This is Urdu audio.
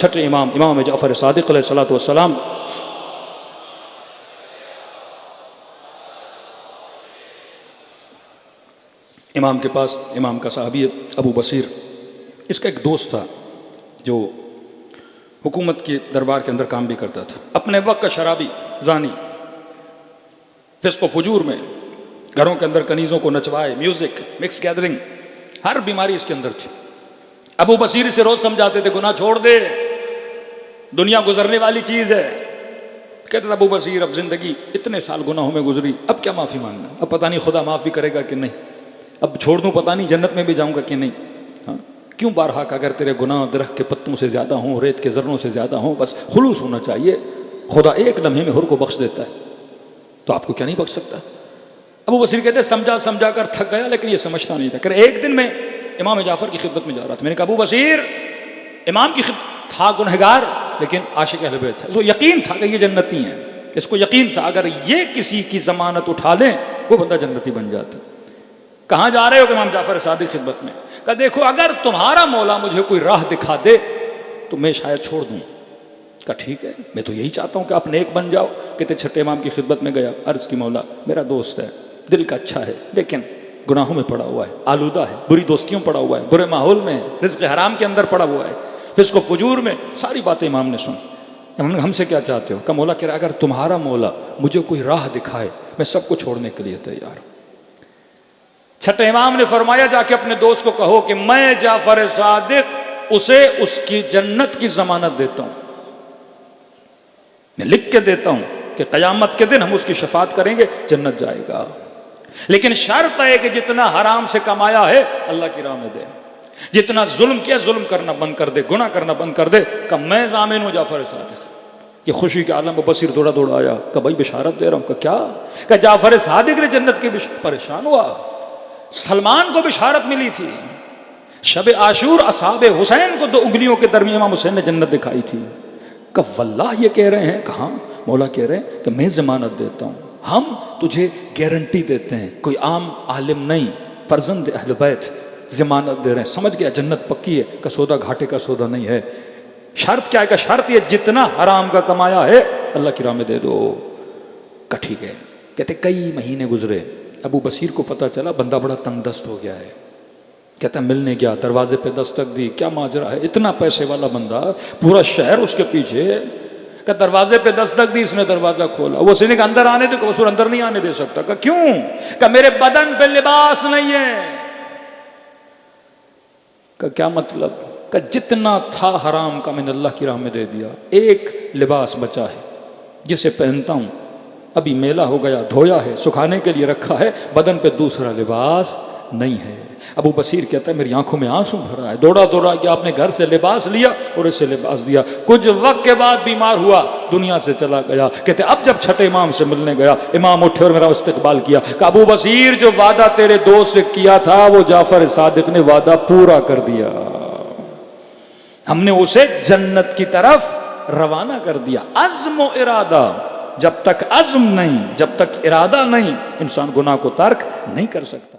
چھٹے امام امام جعفر صادق علیہ الصلوۃ والسلام امام کے پاس، امام کا صحابی ابو بصیر، اس کا ایک دوست تھا جو حکومت کے دربار کے اندر کام بھی کرتا تھا، اپنے وقت کا شرابی، زانی، فسق و فجور میں گھروں کے اندر کنیزوں کو نچوائے، میوزک، مکس گیدرنگ، ہر بیماری اس کے اندر تھی۔ ابو بصیر سے روز سمجھاتے تھے گناہ چھوڑ دے، دنیا گزرنے والی چیز ہے۔ کہتے تھے ابو بصیر اب زندگی اتنے سال گناہوں میں گزری، اب کیا معافی مانگنا، اب پتہ نہیں خدا معاف بھی کرے گا کہ نہیں، اب چھوڑ دوں پتہ نہیں جنت میں بھی جاؤں گا کہ نہیں۔ ہاں کیوں بارہا کہ اگر تیرے گناہ درخت کے پتوں سے زیادہ ہوں، ریت کے ذروں سے زیادہ ہوں، بس خلوص ہونا چاہیے، خدا ایک لمحے میں ہر کو بخش دیتا ہے، تو آپ کو کیا نہیں بخش سکتا۔ ابو بصیر کہتے سمجھا کر تھک گیا، لیکن یہ سمجھتا نہیں تھا۔ کہ ایک دن میں امام جعفر کی خدمت میں جا رہا تھا، میں نے کہا ابو بصیر، امام کی خدمت تھا گنہگار لیکن عاشق اہل بیت تھا، اس کو یقین تھا کہ یہ جنتی ہیں، اس کو یقین تھا اگر یہ کسی کی ضمانت اٹھا لیں وہ بندہ جنتی بن جاتا۔ کہاں جا رہے ہو کہ امام جعفر صادق خدمت میں؟ کہ دیکھو اگر تمہارا مولا مجھے کوئی راہ دکھا دے تو میں شاید چھوڑ دوں۔ کہا ٹھیک ہے، میں تو یہی چاہتا ہوں کہ آپ نیک بن جاؤ۔ کہتے چھٹے امام کی خدمت میں گیا، عرض کی مولا میرا دوست ہے، دل کا اچھا ہے، لیکن گناہوں میں پڑا ہوا ہے، آلودہ ہے، بری دوستیوں پڑا ہوا ہے، برے ماحول میں ہے، رزق حرام کے اندر پڑا ہوا ہے، فسق و فجور میں۔ ساری باتیں امام نے سن۔ ہم سے کیا چاہتے ہو؟ کہ مولا کہہ رہا اگر تمہارا مولا مجھے کوئی راہ دکھائے میں سب کو چھوڑنے کے لیے تیار ہوں۔ چھٹے امام نے فرمایا جا کے اپنے دوست کو کہو کہ میں جعفر صادق اسے اس کی جنت کی ضمانت دیتا ہوں، میں لکھ کے دیتا ہوں کہ قیامت کے دن ہم اس کی شفاعت کریں گے، جنت جائے گا، لیکن شرط ہے کہ جتنا حرام سے کمایا ہے اللہ کی راہ میں دے، جتنا ظلم کیا ظلم کرنا بند کر دے، گناہ کرنا بند کر دے۔ کہ میں ضامن ہوں جعفر صادق۔ یہ خوشی کے عالم بصیر دوڑا آیا کہ بھائی بشارت دے رہا ہوں۔ کہ کیا؟ کہ جعفر صادق نے جنت کی پریشان ہوا، سلمان کو بشارت ملی تھی، شب عاشور اصحاب حسین کو 2 انگلیوں کے درمیان امام حسین نے جنت دکھائی تھی۔ کہ واللہ یہ کہہ رہے ہیں، کہاں؟ مولا کہہ رہے ہیں کہ میں ضمانت دیتا ہوں، ہم تجھے گارنٹی دیتے ہیں، کوئی عام عالم نہیں، فرزند اہل بیت ضمانت دے رہے ہیں، سمجھ گیا جنت پکی ہے۔ کہ سودا گھاٹے کا سودا نہیں ہے، شرط کیا ہے؟ کہ شرط یہ جتنا حرام کا کمایا ہے اللہ کی راہ میں دے دو۔ کہ ٹھیک ہے۔ کہتے کئی مہینے گزرے، ابو بصیر کو پتہ چلا بندہ بڑا تنگ دست ہو گیا ہے۔ کہتا ملنے گیا، دروازے پہ دستک دی، کیا ماجرا ہے؟ اتنا پیسے والا بندہ، پورا شہر اس کے پیچھے۔ کہ دروازے پہ دستک دی، اس نے دروازہ کھولا، وہ سینے کہ اندر آنے دے، کہ وہ اندر نہیں آنے دے سکتا۔ کہ کیوں؟ کہ میرے بدن پہ لباس نہیں ہے۔ کہ کیا مطلب؟ کہ جتنا تھا حرام کا میں نے اللہ کی راہ میں دے دیا، ایک لباس بچا ہے جسے پہنتا ہوں، ابھی میلا ہو گیا، دھویا ہے، سکھانے کے لیے رکھا ہے، بدن پہ دوسرا لباس نہیں ہے۔ ابو بصیر کہتا ہے میری آنکھوں میں آنسو بھرا ہے، دوڑا کہ آپ نے گھر سے لباس لیا اور اسے لباس دیا۔ کچھ وقت کے بعد بیمار ہوا، دنیا سے چلا گیا۔ کہتے اب جب چھٹے امام سے ملنے گیا، امام اٹھے اور میرا استقبال کیا۔ کہ ابو بصیر جو وعدہ تیرے دوست سے کیا تھا وہ جعفر صادق نے وعدہ پورا کر دیا، ہم نے اسے جنت کی طرف روانہ کر دیا۔ عزم و ارادہ، جب تک عزم نہیں، جب تک ارادہ نہیں، انسان گناہ کو ترک نہیں کر سکتا۔